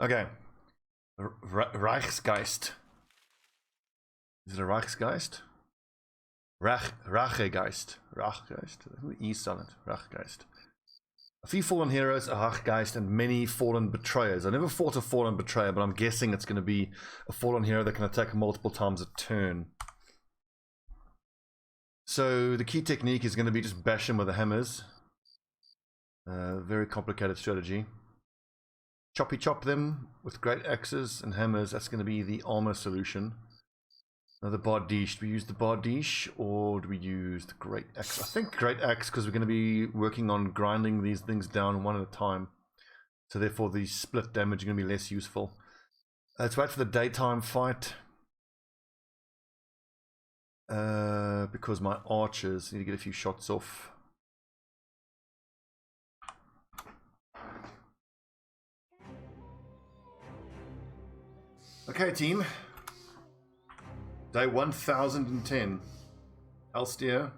Okay. Rachegeist. Is it a Rachegeist? Rachegeist. Rachegeist. E silent. Rachegeist. A few fallen heroes, a Rachegeist, and many fallen betrayers. I never fought a fallen betrayer, but I'm guessing it's going to be a fallen hero that can attack multiple times a turn. So the key technique is going to be just bash him with the hammers. Very complicated strategy. Choppy chop them with great axes and hammers. That's going to be the armor solution. Another bardiche. Do we use the bardiche or do we use the great axe? I think great axe, because we're going to be working on grinding these things down one at a time. So therefore the split damage is going to be less useful. Let's wait for the daytime fight. Because my archers need to get a few shots off. Okay, team. Day 1010. Elsteer,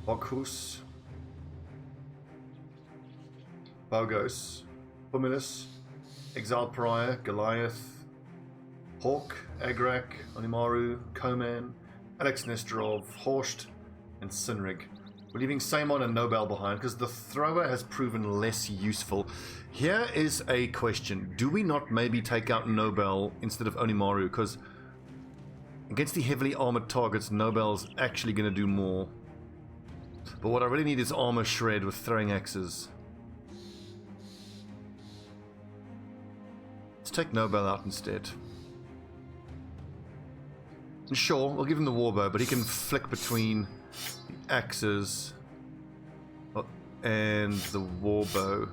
Boghus, Bogos, Pumilus, Exiled Pariah, Goliath, Hawk, Agrak, Onimaru, Koman, Alex Nesterov, Horst, and Sinrig. We're leaving Samon and Nobel behind because the thrower has proven less useful. Here is a question. Do we not maybe take out Nobel instead of Onimaru? Because against the heavily armored targets, Nobel's actually going to do more. But what I really need is armor shred with throwing axes. Let's take Nobel out instead. Sure, we'll give him the warbow, but he can flick between the axes and the warbow.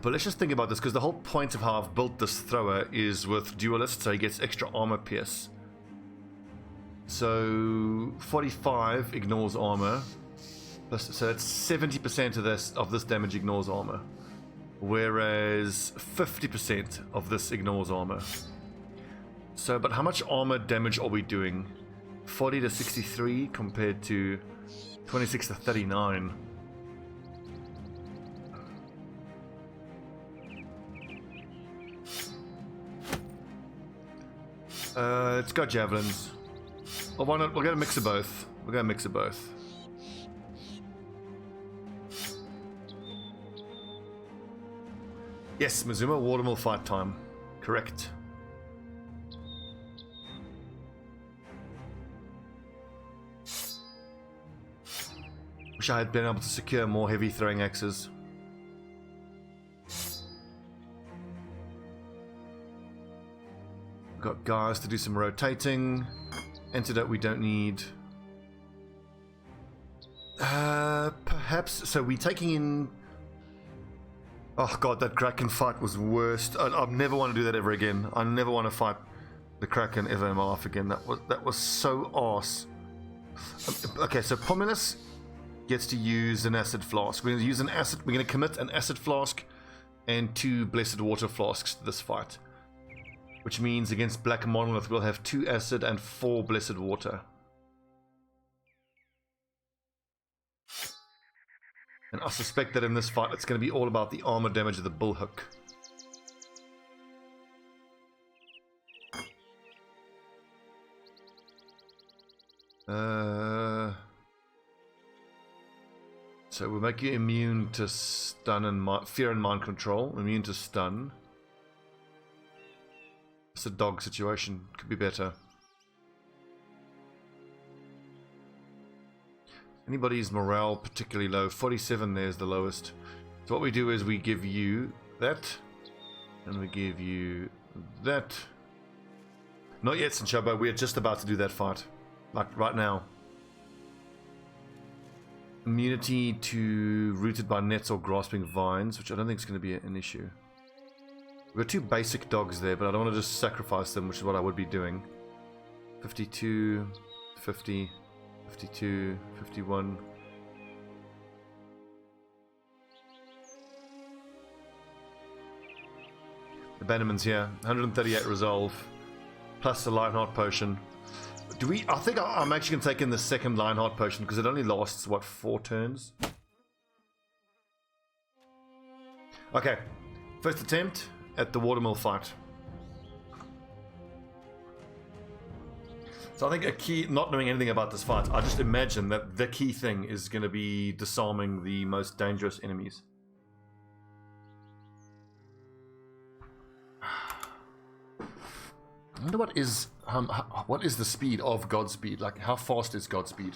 But let's just think about this, because the whole point of how I've built this thrower is with duelist, so he gets extra armor pierce. So 45 ignores armor, so it's 70% of this damage ignores armor, whereas 50% of this ignores armor. So, but how much armor damage are we doing? 40 to 63 compared to 26 to 39. Let's go javelins. Well, why not? We'll get a mix of both. We'll get a mix of both. Yes, Mazuma, Watermill Fight time. Correct. Wish I had been able to secure more heavy throwing axes. Got guys to do some rotating. Antidote we don't need. Perhaps. So we're taking in. Oh god, that Kraken fight was worst. I never want to do that ever again. I never want to fight the Kraken ever in my life again. That was so arse. Okay, so Pomulus gets to use an acid flask. We're going to use an acid. We're going to commit an acid flask and 2 blessed water flasks to this fight. Which means against Black Monolith we'll have 2 acid and 4 blessed water. And I suspect that in this fight it's going to be all about the armor damage of the bullhook. So we'll make you immune to stun and fear and mind control. Immune to stun. It's a dog situation. Could be better. Anybody's morale particularly low? 47 there's the lowest. So what we do is we give you that. And we give you that. Not yet, Sanchobo. We're just about to do that fight. Like right now. Immunity to rooted by nets or grasping vines, which I don't think is going to be an issue. We've got 2 basic dogs there, but I don't want to just sacrifice them, which is what I would be doing. 52, 50, 52, 51. Abandonment's here. 138 resolve. Plus the Lionheart potion. Do we? I think I'm actually going to take in the second Lionheart potion because it only lasts, what, 4 turns? Okay. First attempt at the Watermill Fight. So I think a key, not knowing anything about this fight, I just imagine that the key thing is going to be disarming the most dangerous enemies. I wonder what is the speed of Godspeed? Like, how fast is Godspeed?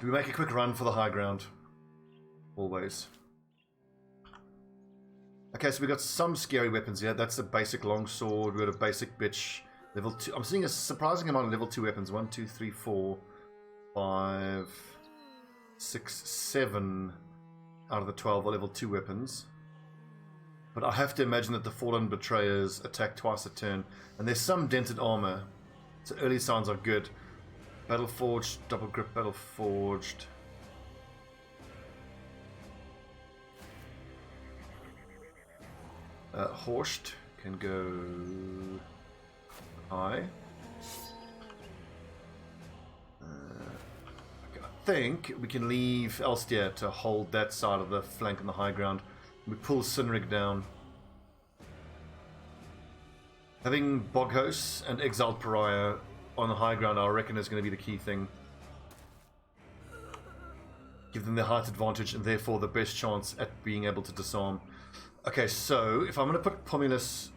Do we make a quick run for the high ground? Always. Okay, so we got some scary weapons here. That's a basic longsword. We got a basic bitch. Level 2. I'm seeing a surprising amount of level 2 weapons. 1, 2, 3, 4, 5, 6, 7 out of the 12 are level 2 weapons. But I have to imagine that the Fallen Betrayers attack twice a turn. And there's some dented armor. So early signs are good. Battle Forged, Double Grip Battle Forged. Horsed can go high. Okay, I think we can leave Elstier to hold that side of the flank on the high ground. We pull Sinrig down. Having Boghouse and Exiled Pariah on the high ground, I reckon, is going to be the key thing. Give them the height advantage and therefore the best chance at being able to disarm. Okay, so if I'm going to put Pomulus...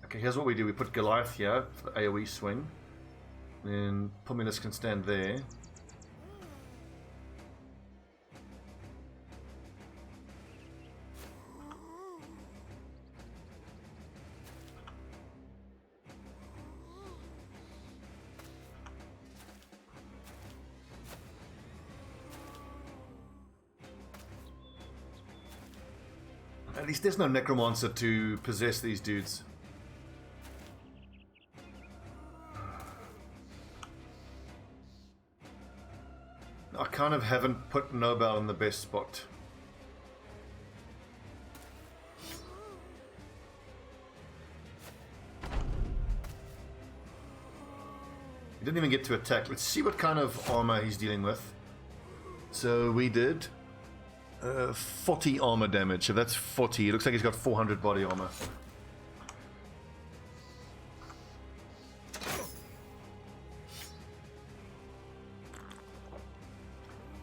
Okay, here's what we do. We put Goliath here for the AoE swing. Then Pomulus can stand there. At least there's no necromancer to possess these dudes. I kind of haven't put Nobel in the best spot. He didn't even get to attack. Let's see what kind of armor he's dealing with. So we did 40 armor damage. If that's 40, it looks like he's got 400 body armor.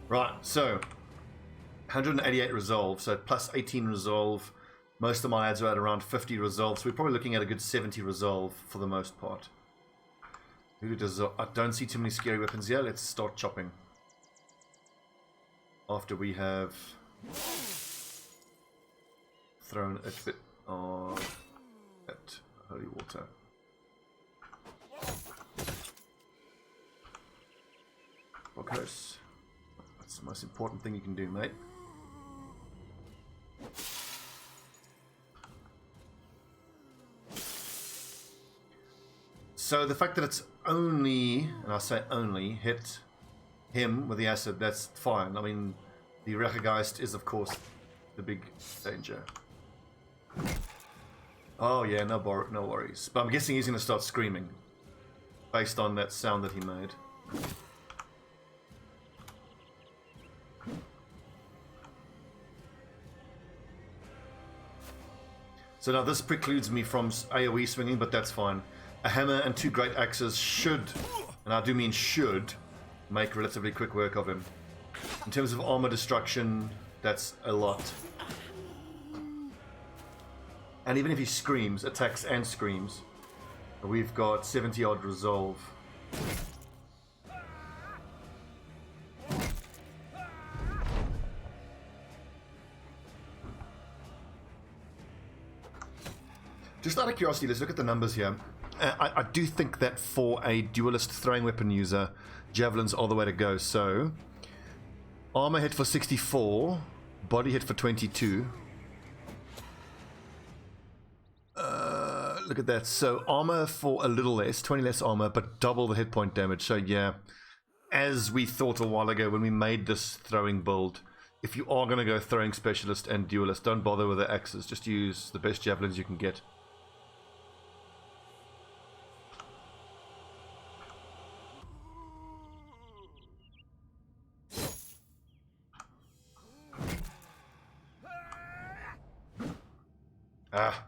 Right, so 188 resolve, so plus 18 resolve. Most of my ads are at around 50 resolve, so we're probably looking at a good 70 resolve for the most part. I don't see too many scary weapons here. Let's start chopping. After we have thrown a bit of that holy water. Focus. That's the most important thing you can do, mate. So the fact that it's only, and I say only, hit him with the acid, that's fine. I mean, the Rachegeist is, of course, the big danger. Oh yeah, no worries. But I'm guessing he's going to start screaming, based on that sound that he made. So now this precludes me from AoE swinging, but that's fine. A hammer and 2 great axes should, and I do mean should, make relatively quick work of him. In terms of armor destruction, that's a lot. And even if he screams, attacks and screams, we've got 70 odd resolve. Just out of curiosity, let's look at the numbers here. I do think that for a duelist throwing weapon user, javelins are the way to go. So, armor hit for 64, body hit for 22. Look at that. So, armor for a little less, 20 less armor, but double the hit point damage. So, yeah, as we thought a while ago when we made this throwing build, if you are going to go throwing specialist and duelist, don't bother with the axes. Just use the best javelins you can get. Ah.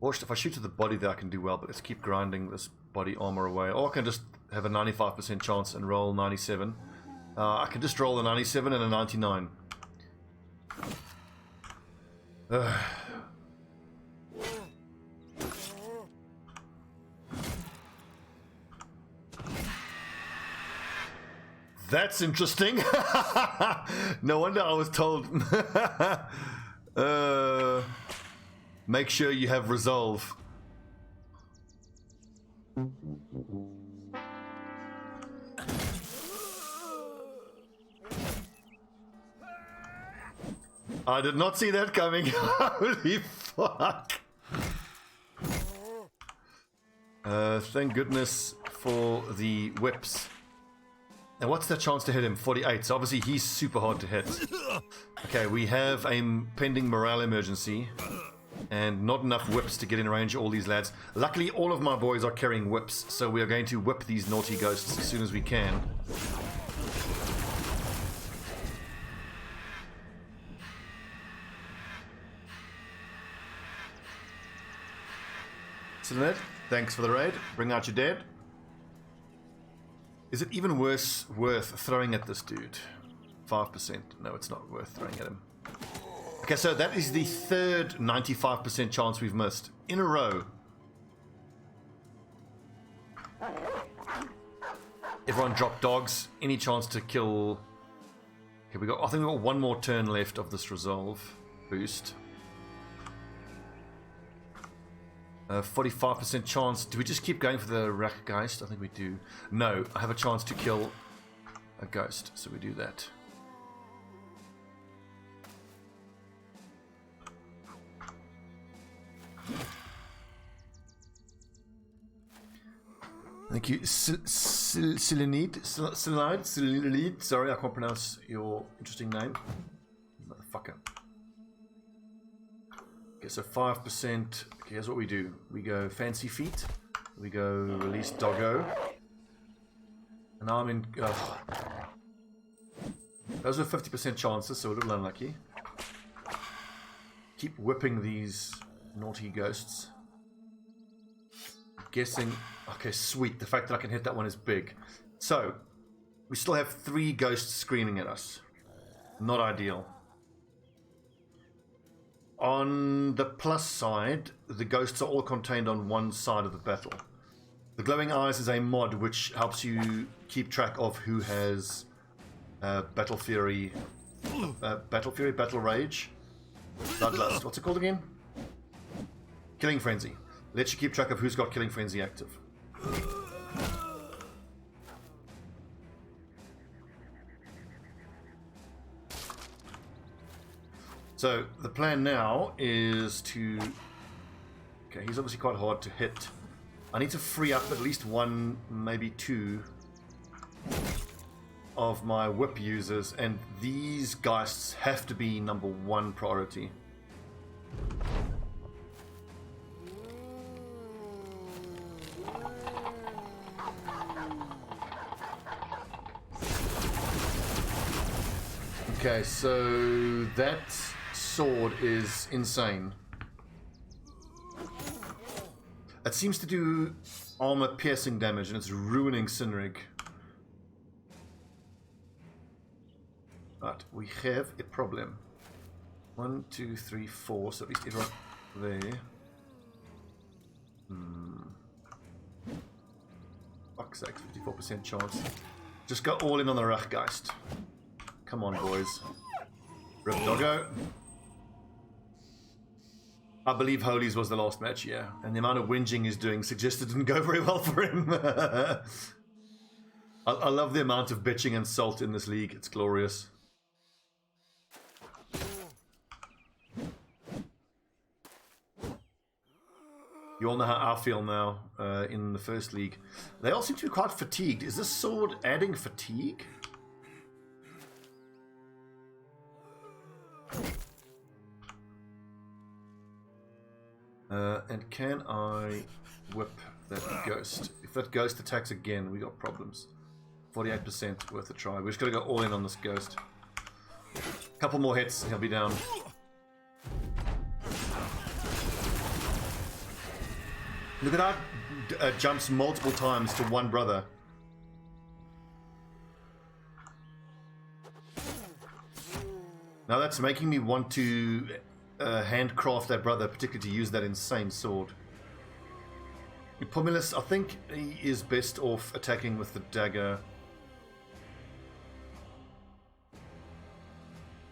Or if I shoot to the body there, I can do well, but let's keep grinding this body armor away. Or I can just have a 95% chance and roll 97. I can just roll a 97 and a 99. That's interesting. No wonder I was told. Make sure you have resolve. I did not see that coming. Holy fuck. Thank goodness for the whips. And what's the chance to hit him? 48. So obviously he's super hard to hit. Okay, we have a pending morale emergency. And not enough whips to get in range of all these lads. Luckily, all of my boys are carrying whips. So we are going to whip these naughty ghosts as soon as we can. Ned, thanks for the raid. Bring out your dead. Is it even worth throwing at this dude? 5%. No, it's not worth throwing at him. Okay, so that is the third 95% chance we've missed in a row. Everyone drop dogs. Any chance to kill? Okay, I think we got one more turn left of this resolve boost. 45% chance. Do we just keep going for the Rachegeist? I think we do. No, I have a chance to kill a ghost, so we do that. Thank you. Selenide. Sorry, I can't pronounce your interesting name. Motherfucker. Okay, so 5%. Okay, here's what we do. We go Fancy Feet. We go Release Doggo. And now I'm in... Those are 50% chances, so a little unlucky. Keep whipping these naughty ghosts. I'm guessing... Okay, sweet. The fact that I can hit that one is big. So, we still have 3 ghosts screaming at us. Not ideal. On the plus side, the ghosts are all contained on one side of the battle. The Glowing Eyes is a mod which helps you keep track of who has Battle Fury, Battle Rage, Bloodlust. What's it called again? Killing Frenzy. Lets you keep track of who's got Killing Frenzy active. So, the plan now is to... Okay, he's obviously quite hard to hit. I need to free up at least 1, maybe 2 of my whip users, and these geists have to be number 1 priority. Okay, so that sword is insane. It seems to do armor piercing damage and it's ruining Sinrig. But we have a problem. 1, 2, 3, 4, so at least everyone there. Fuck's sake, 54% chance. Just go all in on the Rachegeist. Come on, boys. Rip Doggo. I believe Holies was the last match, yeah. And the amount of whinging he's doing suggests it didn't go very well for him. I love the amount of bitching and salt in this league. It's glorious. You all know how I feel now in the first league. They all seem to be quite fatigued. Is this sword adding fatigue? And can I whip that ghost? If that ghost attacks again, we got problems. 48% worth a try. We're just gonna go all in on this ghost. Couple more hits and he'll be down. Look at that. Jumps multiple times to one brother. Now that's making me want to handcraft that brother, particularly to use that insane sword. Pomulus, I think he is best off attacking with the dagger.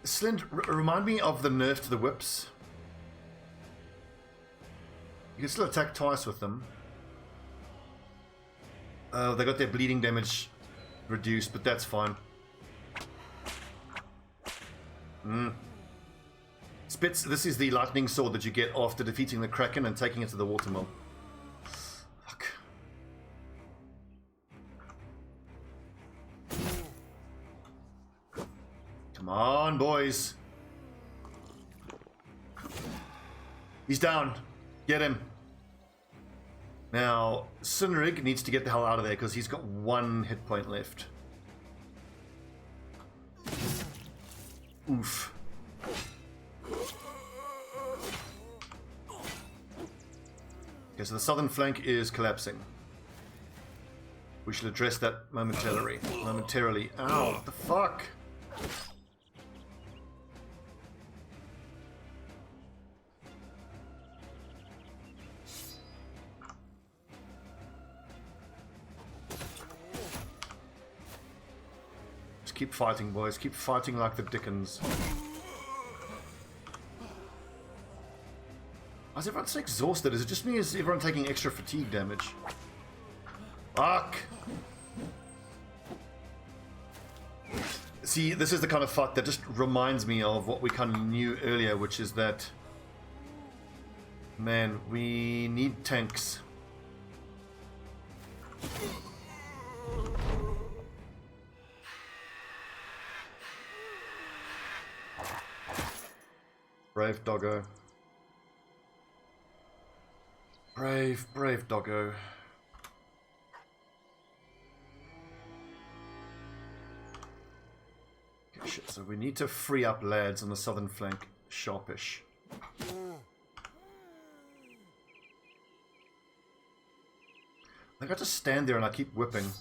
Slind, remind me of the nerf to the whips. You can still attack twice with them. They got their bleeding damage reduced, but that's fine. Spitz, this is the lightning sword that you get after defeating the Kraken and taking it to the Watermill. Fuck. Come on, boys. He's down. Get him. Now, Sunrig needs to get the hell out of there because he's got 1 hit point left. Oof. Okay, so the southern flank is collapsing. We shall address that momentarily. Ow, what the fuck? Just keep fighting, boys. Keep fighting like the Dickens. Why is everyone so exhausted? Is it just me? Is everyone taking extra fatigue damage? Fuck! See, this is the kind of fight that just reminds me of what we kind of knew earlier, which is that, man, we need tanks. Brave doggo. Brave doggo. Okay, shit, so we need to free up lads on the southern flank sharpish. I got to stand there and I keep whipping.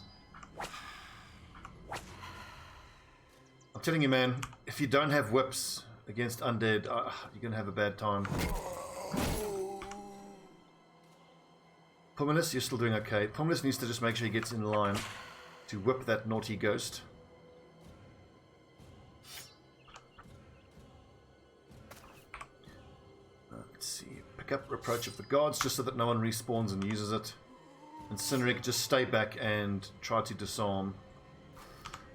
I'm telling you, man, if you don't have whips against undead, you're gonna have a bad time. Pomulus, you're still doing okay. Pomulus needs to just make sure he gets in line to whip that naughty ghost. Let's see. Pick up Reproach of the Gods just so that no one respawns and uses it. And Cineric, just stay back and try to disarm.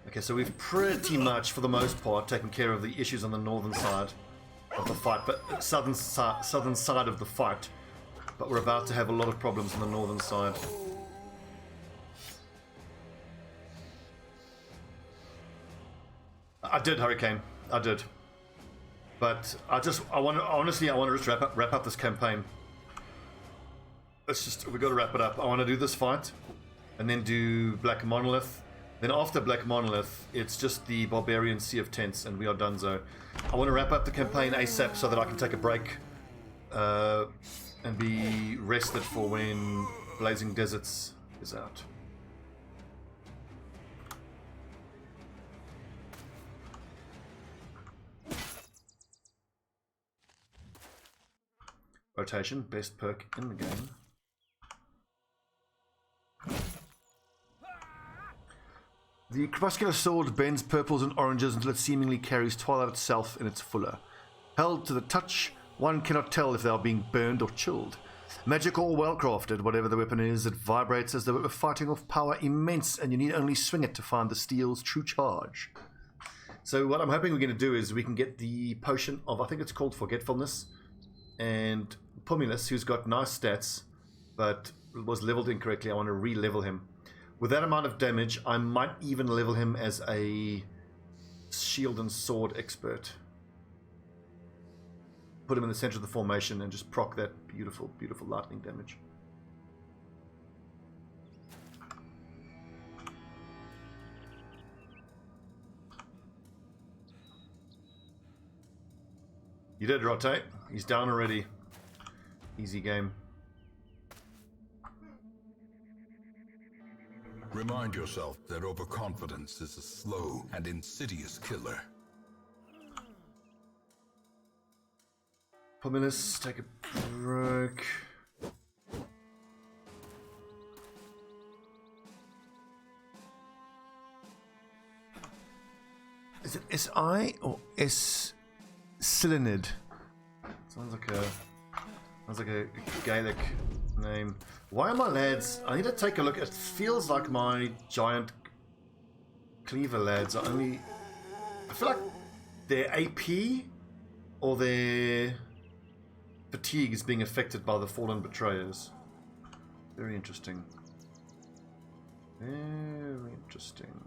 Okay, so we've pretty much, for the most part, taken care of the issues on the northern side of the fight, but southern side of the fight. But we're about to have a lot of problems on the northern side. I did, Hurricane. I did. But honestly, I want to just wrap up this campaign. We got to wrap it up. I want to do this fight, and then do Black Monolith. Then after Black Monolith, it's just the Barbarian Sea of Tents, and we are donezo. I want to wrap up the campaign ASAP so that I can take a break. And be rested for when Blazing Deserts is out. Rotation, best perk in the game. The Crepuscular Sword bends purples and oranges until it seemingly carries twilight itself in its fuller. Held to the touch, one cannot tell if they are being burned or chilled. Magic or well-crafted, whatever the weapon is, it vibrates as though it were fighting off power immense, and you need only swing it to find the steel's true charge. So what I'm hoping we're going to do is we can get the potion of, I think it's called Forgetfulness, and Pomulus, who's got nice stats, but was leveled incorrectly. I want to re-level him. With that amount of damage, I might even level him as a shield and sword expert. Put him in the center of the formation and just proc that beautiful, beautiful lightning damage. You did, Rotate. He's down already. Easy game. Remind yourself that overconfidence is a slow and insidious killer. Let's take a break. Is it SI or S Cylinid? Sounds like a Gaelic name. Why are my lads? I need to take a look. It feels like my giant cleaver lads are only. I feel like their AP or their fatigue is being affected by the fallen betrayers. Very interesting. Very interesting.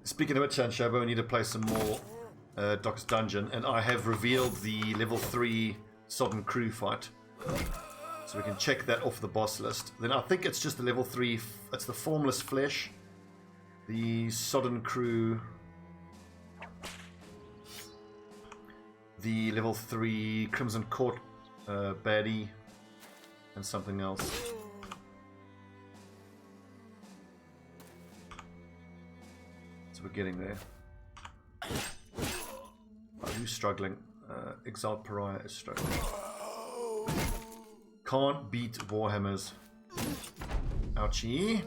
Speaking of which, Shabo, we need to play some more Doc's Dungeon, and I have revealed the level 3 Sodden Crew fight. So we can check that off the boss list. Then I think it's just the level 3, it's the Formless Flesh, the Sodden Crew, the level 3 Crimson Court baddie, and something else. We're getting there. Oh, who's struggling? Exiled Pariah is struggling. Can't beat Warhammers. Ouchie.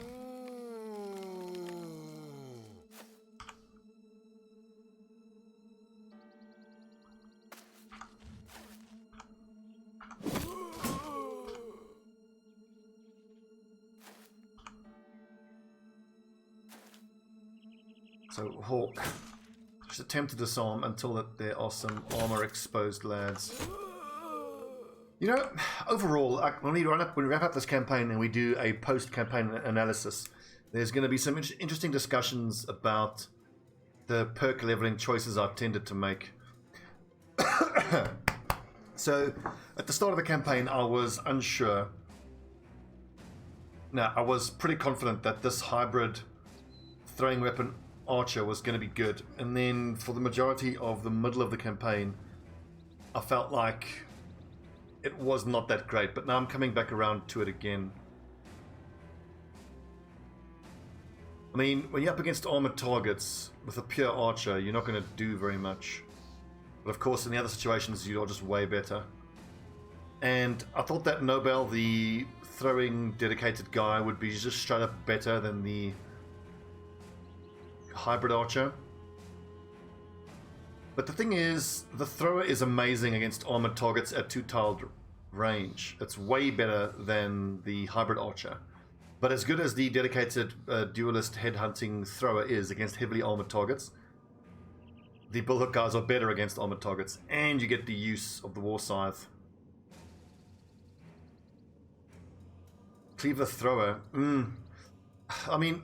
So, Hawk. Just attempt to disarm until that there are some armor exposed lads. You know, overall, when we wrap up this campaign and we do a post-campaign analysis, there's going to be some interesting discussions about the perk leveling choices I've tended to make. So, at the start of the campaign, I was unsure. Now, I was pretty confident that this hybrid throwing weapon archer was going to be good, and then for the majority of the middle of the campaign I felt like it was not that great, but now I'm coming back around to it again. I mean, when you're up against armored targets with a pure archer, you're not going to do very much, but of course in the other situations you're just way better. And I thought that Nobel, the throwing dedicated guy, would be just straight up better than the hybrid archer. But the thing is, the thrower is amazing against armored targets at 2-tiled range. It's way better than the hybrid archer. But as good as the dedicated duelist headhunting thrower is against heavily armored targets, the bullhook guys are better against armored targets, and you get the use of the war scythe. Cleaver thrower. I mean,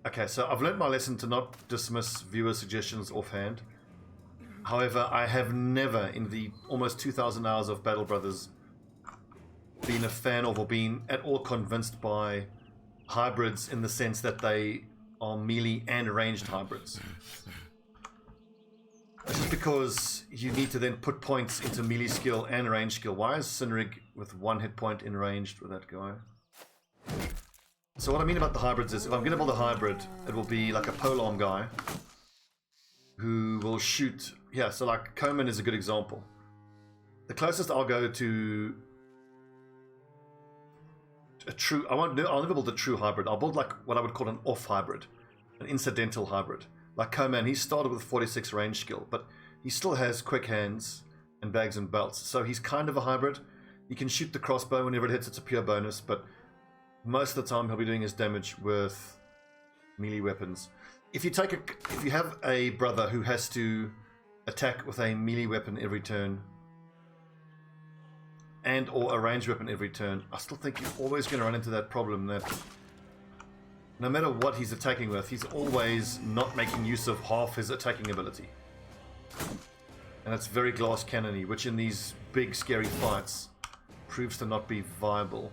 okay, so I've learned my lesson to not dismiss viewer suggestions offhand. However, I have never, in the almost 2,000 hours of Battle Brothers, been a fan of or been at all convinced by hybrids in the sense that they are melee and ranged hybrids. This is because you need to then put points into melee skill and range skill. Why is Sinrig with 1 hit point in ranged with that guy? So what I mean about the hybrids is, if I'm going to build a hybrid, it will be like a polearm guy who will shoot. Yeah, so like Coman is a good example. The closest I'll go to a true, I'll never build a true hybrid. I'll build like what I would call an off hybrid, an incidental hybrid. Like Coman, he started with 46 range skill, but he still has quick hands and bags and belts. So he's kind of a hybrid. He can shoot the crossbow whenever it hits, it's a pure bonus, but most of the time he'll be doing his damage with melee weapons. If you have a brother who has to attack with a melee weapon every turn and or a ranged weapon every turn, I still think you're always going to run into that problem that no matter what he's attacking with, he's always not making use of half his attacking ability. And it's very glass cannon-y, which in these big scary fights proves to not be viable.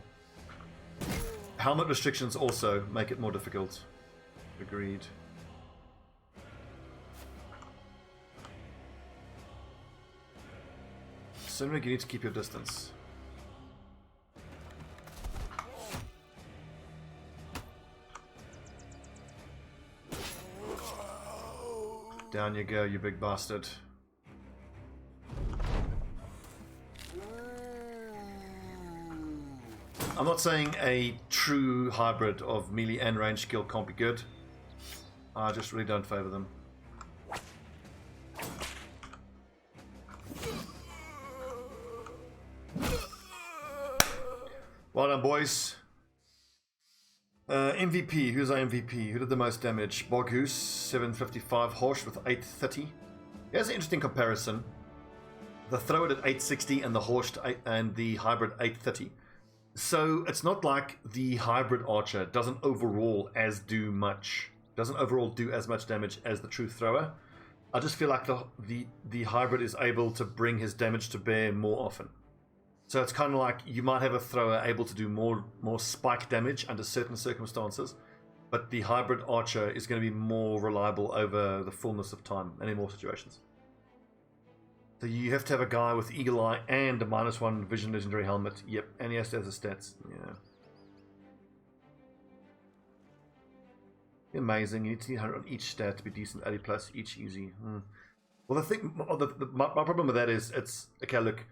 Helmet restrictions also make it more difficult. Agreed. Cineric, you need to keep your distance. Down you go, you big bastard. I'm not saying a true hybrid of melee and range skill can't be good. I just really don't favour them. Well done, boys. MVP, who's our MVP? Who did the most damage? Boghoose, 755, Horsch with 830. Here's an interesting comparison. The thrower at 860 and the Horsch and the hybrid 830. So it's not like the hybrid archer doesn't overall do as much damage as the true thrower. I just feel like the hybrid is able to bring his damage to bear more often. So it's kind of like you might have a thrower able to do more spike damage under certain circumstances, but the hybrid archer is going to be more reliable over the fullness of time and in more situations. So you have to have a guy with Eagle Eye and a -1 Vision Legendary Helmet. Yep, and he has to have the stats. Yeah. Amazing. You need to see 100 on each stat to be decent. 80 plus each easy. Well, the thing, my problem with that is, it's okay. Look,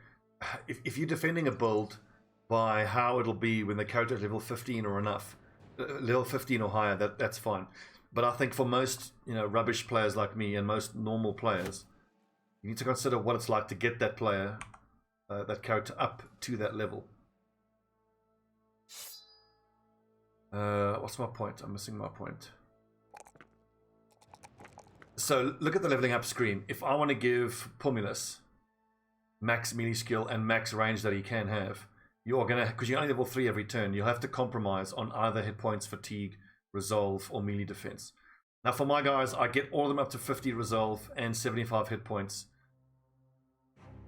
if you're defending a build by how it'll be when the character is level 15 or enough, level 15 or higher, that's fine. But I think for most rubbish players like me and most normal players, you need to consider what it's like to get that player, that character up to that level. What's my point? I'm missing my point. So look at the leveling up screen. If I want to give Pomulus max melee skill and max range that he can have, you're gonna, because you're only level 3 every turn, you'll have to compromise on either hit points, fatigue, resolve, or melee defense. Now for my guys, I get all of them up to 50 resolve and 75 hit points.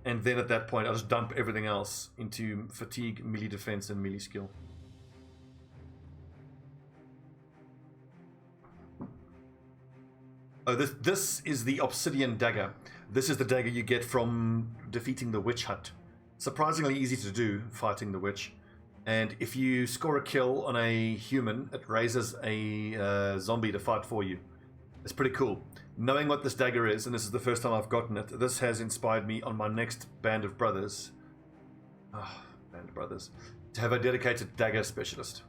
And then at that point, I'll just dump everything else into fatigue, melee defense, and melee skill. Oh, this is the Obsidian Dagger. This is the dagger you get from defeating the witch hut. Surprisingly easy to do, fighting the witch. And if you score a kill on a human, it raises a zombie to fight for you. It's pretty cool. Knowing what this dagger is, and this is the first time I've gotten it, this has inspired me on my next Band of Brothers. Band of Brothers. To have a dedicated dagger specialist.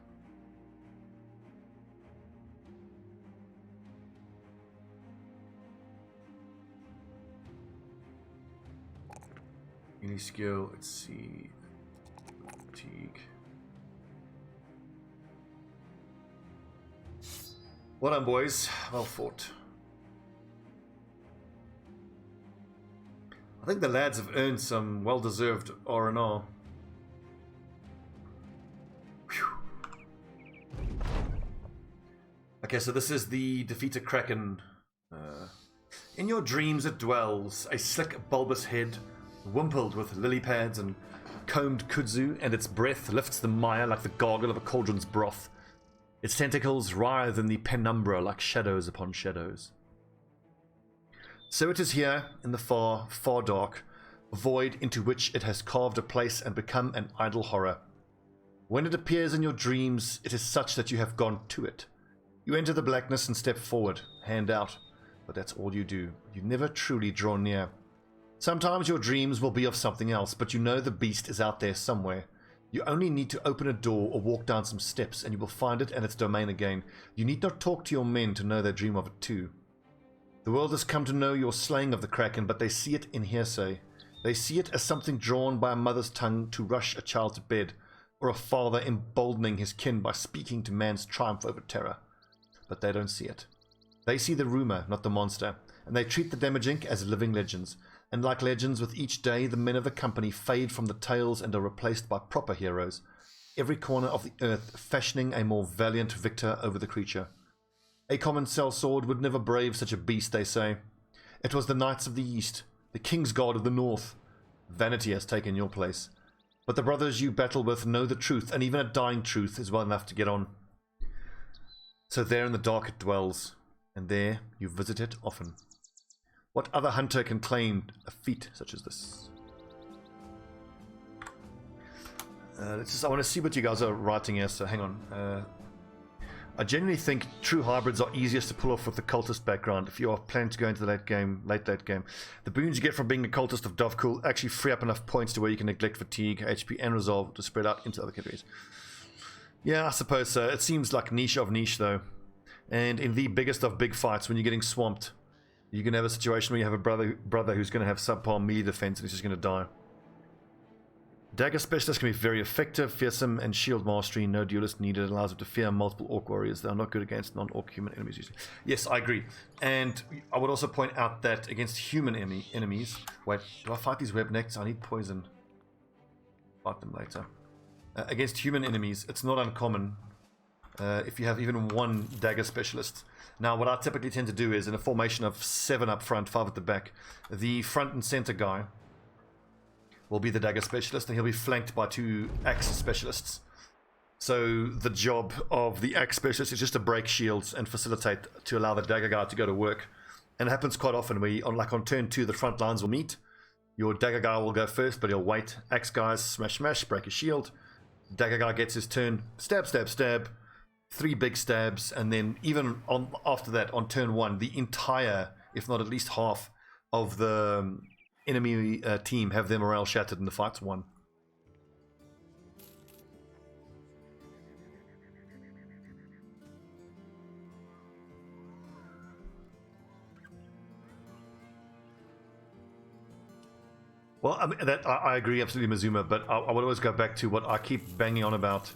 Melee skill, let's see. Fatigue. Well done, boys. Well fought. I think the lads have earned some well-deserved R&R. Okay, so this is the defeat a Kraken. In your dreams it dwells, a slick bulbous head, wimpled with lily pads and combed kudzu, and its breath lifts the mire like the gargle of a cauldron's broth. Its tentacles writhe in the penumbra like shadows upon shadows. So it is here, in the far, far dark, a void into which it has carved a place and become an idle horror. When it appears in your dreams, it is such that you have gone to it. You enter the blackness and step forward, hand out, but that's all you do. You never truly draw near. Sometimes your dreams will be of something else, but you know the beast is out there somewhere. You only need to open a door or walk down some steps and you will find it and its domain again. You need not talk to your men to know they dream of it too. The world has come to know your slaying of the Kraken, but they see it in hearsay. They see it as something drawn by a mother's tongue to rush a child to bed, or a father emboldening his kin by speaking to man's triumph over terror. But they don't see it. They see the rumor, not the monster, and they treat the Damagink as living legends. And like legends, with each day the men of the company fade from the tales and are replaced by proper heroes, every corner of the earth fashioning a more valiant victor over the creature. A common sellsword would never brave such a beast, they say. It was the knights of the east, the king's god of the north. Vanity has taken your place. But the brothers you battle with know the truth, and even a dying truth is well enough to get on. So there in the dark it dwells, and there you visit it often. What other hunter can claim a feat such as this? I want to see what you guys are writing here, so hang on. I genuinely think true hybrids are easiest to pull off with the cultist background if you are planning to go into the late game. The boons you get from being a cultist of Dovekul actually free up enough points to where you can neglect fatigue, HP, and resolve to spread out into other categories. Yeah, I suppose so. It seems like niche of niche, though. And in the biggest of big fights, when you're getting swamped, you can have a situation where you have a brother who's going to have subpar melee defense and he's just going to die. Dagger Specialist can be very effective, fearsome, and shield mastery. No duelist needed. It allows them to fear multiple orc warriors. They are not good against non-orc human enemies usually. Yes, I agree. And I would also point out that against human enemies... Wait, do I fight these webnecks? I need poison. Fight them later. Against human enemies, it's not uncommon if you have even one Dagger Specialist. Now, what I typically tend to do is, in a formation of 7 up front, 5 at the back, the front and center guy will be the Dagger Specialist, and he'll be flanked by 2 Axe Specialists. So the job of the Axe Specialist is just to break shields and facilitate to allow the Dagger guy to go to work. And it happens quite often where, on turn 2, the front lines will meet. Your Dagger guy will go first, but he'll wait. Axe guys, smash, smash, break his shield. Dagger guy gets his turn, stab, stab, stab. 3 big stabs, and then even after that, on turn 1, the entire, if not at least half, of the enemy team have their morale shattered and the fight's won. Well, I mean, I agree absolutely, Mazuma, but I would always go back to what I keep banging on about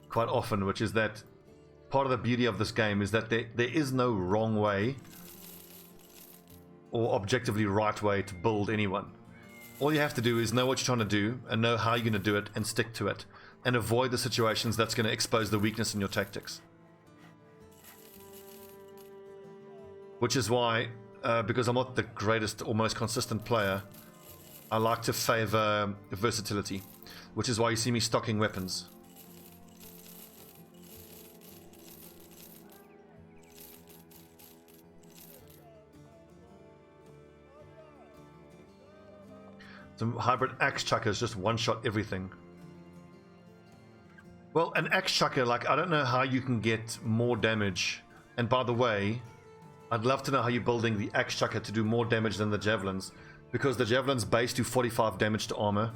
quite often, which is that part of the beauty of this game is that there is no wrong way or objectively right way to build anyone. All you have to do is know what you're trying to do and know how you're going to do it and stick to it and avoid the situations that's going to expose the weakness in your tactics. Which is why, because I'm not the greatest or most consistent player, I like to favor versatility, which is why you see me stocking weapons. Some hybrid axe chuckers just one-shot everything. Well, an axe chucker, like, I don't know how you can get more damage. And by the way, I'd love to know how you're building the axe chucker to do more damage than the javelins, because the javelins base do 45 damage to armor,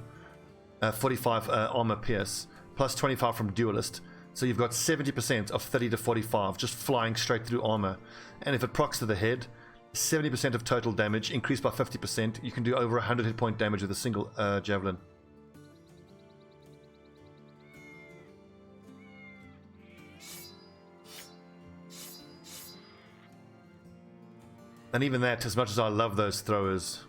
45 armor pierce, plus 25 from duelist. So you've got 70% of 30 to 45 just flying straight through armor. And if it procs to the head, 70% of total damage, increased by 50%. You can do over 100 hit point damage with a single javelin. And even that, as much as I love those throwers,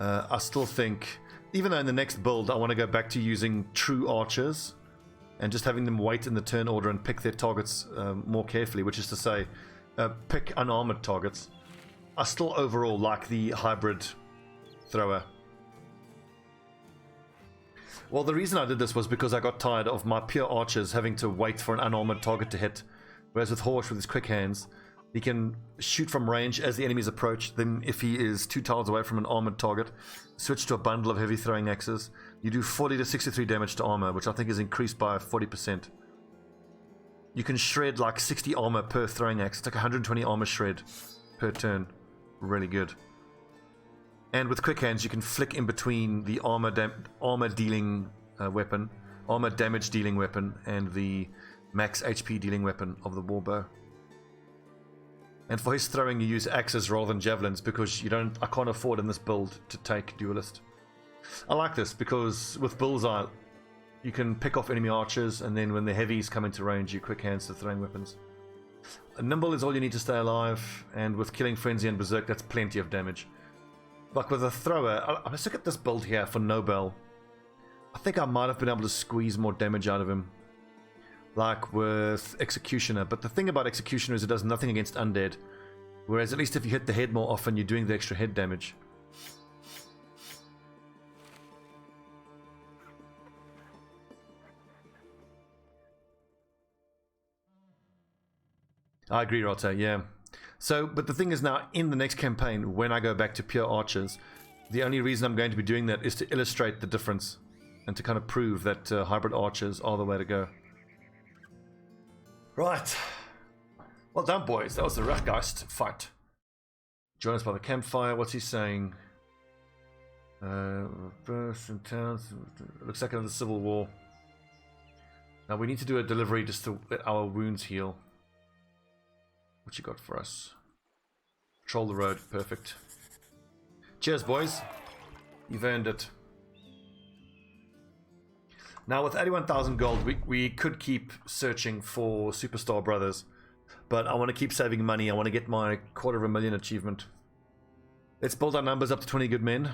I still think, even though in the next build I want to go back to using true archers and just having them wait in the turn order and pick their targets more carefully, which is to say, pick unarmored targets. I still overall like the hybrid thrower. Well, the reason I did this was because I got tired of my pure archers having to wait for an unarmored target to hit, whereas with Horsch, with his quick hands, he can shoot from range as the enemies approach them. If he is 2 tiles away from an armored target, switch to a bundle of heavy throwing axes. You do 40 to 63 damage to armor, which I think is increased by 40%. You can shred like 60 armor per throwing axe. It's like 120 armor shred per turn. Really good. And with quick hands, you can flick in between the armor dealing weapon, armor damage dealing weapon, and the max HP dealing weapon of the warbow. And for his throwing, you use axes rather than javelins because I can't afford in this build to take duelist. I like this because with bullseye, you can pick off enemy archers, and then when the heavies come into range, you quick hands to throwing weapons. A nimble is all you need to stay alive, and with killing frenzy and berserk, that's plenty of damage. Like with a thrower, let's look at this build here for Nobel. I think I might have been able to squeeze more damage out of him, like with Executioner. But the thing about Executioner is it does nothing against undead, whereas at least if you hit the head more often, you're doing the extra head damage. I agree, Rotta, yeah. So, but the thing is now, in the next campaign, when I go back to pure archers, the only reason I'm going to be doing that is to illustrate the difference and to kind of prove that hybrid archers are the way to go. Right. Well done, boys. That was the Rachegeist fight. Join us by the campfire. What's he saying? Burst in towns. Looks like another civil war. Now we need to do a delivery just to let our wounds heal. What you got for us? Patrol the road. Perfect. Cheers, boys. You've earned it. Now with 81,000 gold, we could keep searching for Superstar Brothers. But I want to keep saving money. I want to get my 250,000 achievement. Let's build our numbers up to 20 good men.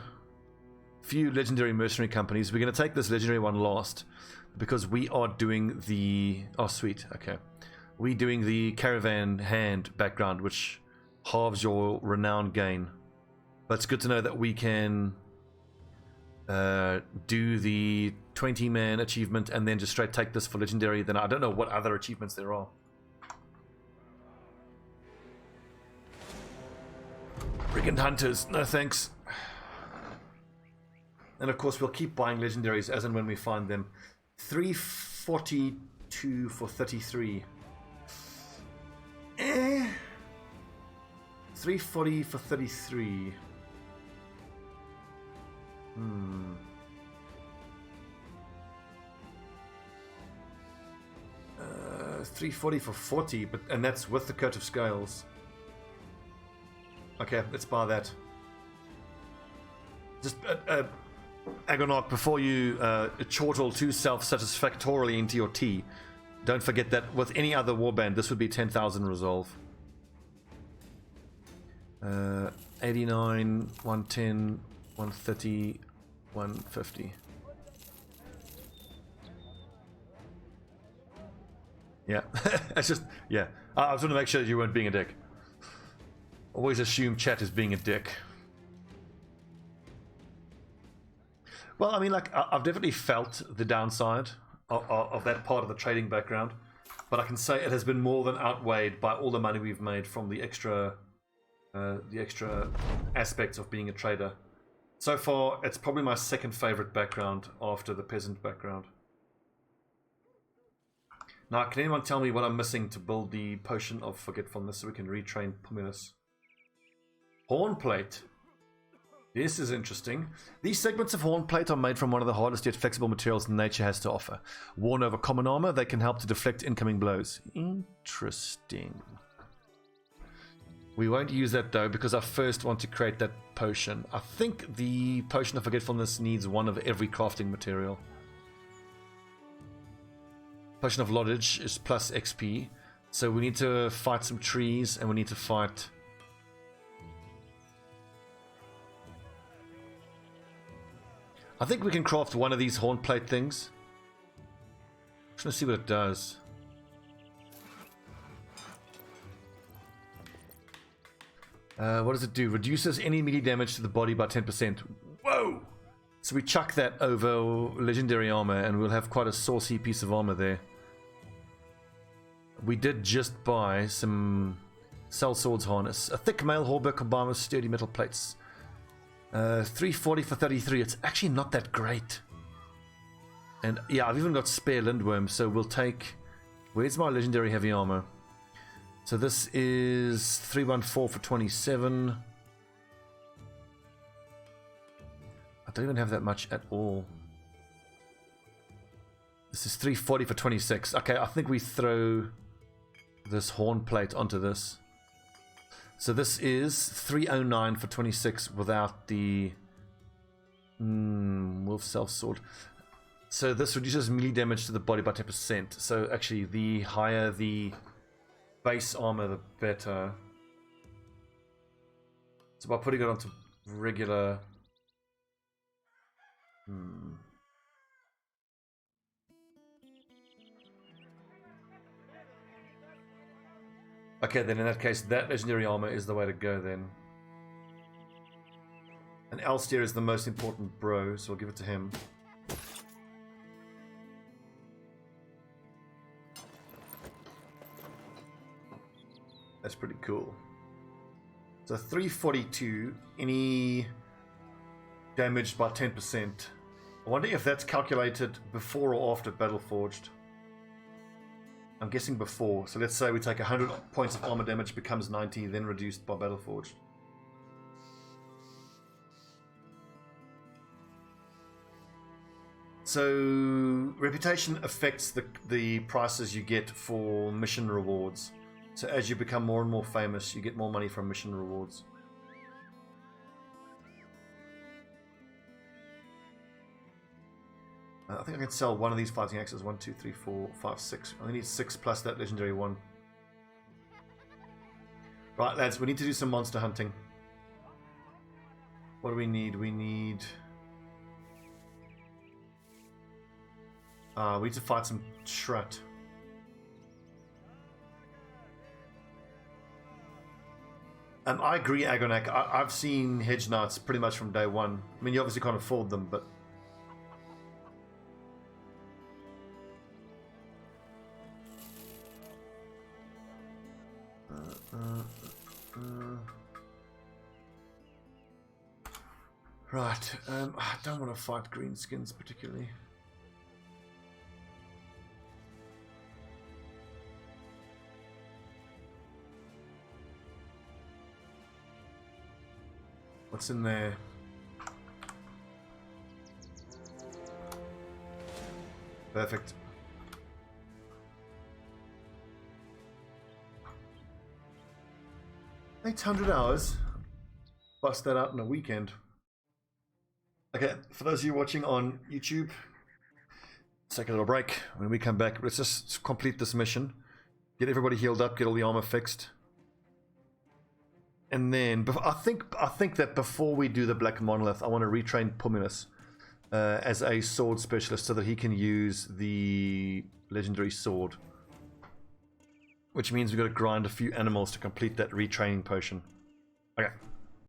Few legendary mercenary companies. We're going to take this legendary one last. Because we are doing the... Oh, sweet. Okay. We're doing the Caravan hand background, which halves your renown gain. But it's good to know that we can do the 20-man achievement and then just straight take this for legendary. Then I don't know what other achievements there are. Brigand Hunters, no thanks. And of course we'll keep buying legendaries as and when we find them. 342 for 33. 340 for 33. 340 for 40, and that's with the coat of scales. Okay, let's buy that. Just Agonarch, before you chortle too self-satisfactorily into your tea, don't forget that with any other warband, this would be 10,000 resolve. 89, 110, 130, 150. Yeah, it's just, yeah. I was going to make sure that you weren't being a dick. Always assume chat is being a dick. Well, I mean, like, I've definitely felt the downside of that part of the trading background, but I can say it has been more than outweighed by all the money we've made from the extra aspects of being a trader. So far, it's probably my second favorite background after the peasant background. Now, can anyone tell me what I'm missing to build the potion of forgetfulness so we can retrain Pomulus? Hornplate. This is interesting. These segments of hornplate are made from one of the hardest yet flexible materials nature has to offer. Worn over common armor, they can help to deflect incoming blows. Interesting. We won't use that though because I first want to create that potion. I think the potion of forgetfulness needs one of every crafting material. Potion of Lodge is plus XP. So we need to fight some trees and we need to fight... I think we can craft one of these hornplate things. Just want to see what it does. What does it do? Reduces any melee damage to the body by 10%. Whoa! So we chuck that over legendary armor and we'll have quite a saucy piece of armor there. We did just buy some Cell Swords harness. A thick mail hauberk combined with sturdy metal plates. 340 for 33. It's actually not that great. And yeah, I've even got spare lindworm, so we'll take... Where's my legendary heavy armor? So this is 314 for 27. I don't even have that much at all. This is 340 for 26. Okay, I think we throw this horn plate onto this. So this is 309 for 26 without the Wolf Self Sword. So this reduces melee damage to the body by 10%. So actually, the higher the base armor, the better. So by putting it onto regular... Okay, then in that case, that legendary armor is the way to go then. And Elstier is the most important bro, so I'll give it to him. That's pretty cool. So 342, any damaged by 10%. I wonder if that's calculated before or after Battleforged. I'm guessing before. So let's say we take 100 points of armor damage, becomes 90, then reduced by Battleforged. So reputation affects the prices you get for mission rewards. So as you become more and more famous, you get more money from mission rewards. I think I can sell one of these fighting axes. 1, 2, 3, 4, 5, 6. I only need 6 plus that legendary one. Right, lads, we need to do some monster hunting. What do we need? We need to fight some Shrat. I agree, Agonak. I've seen Hedge Knights pretty much from day one. I mean, you obviously can't afford them, but... Right, I don't want to fight greenskins particularly. What's in there? Perfect. $800. Bust that out in a weekend. Okay, for those of you watching on YouTube, let's take a little break. When we come back, let's just complete this mission. Get everybody healed up, get all the armor fixed. And then, I think that before we do the Black Monolith, I want to retrain Puminus as a sword specialist so that he can use the legendary sword. Which means we've got to grind a few animals to complete that retraining potion. Okay.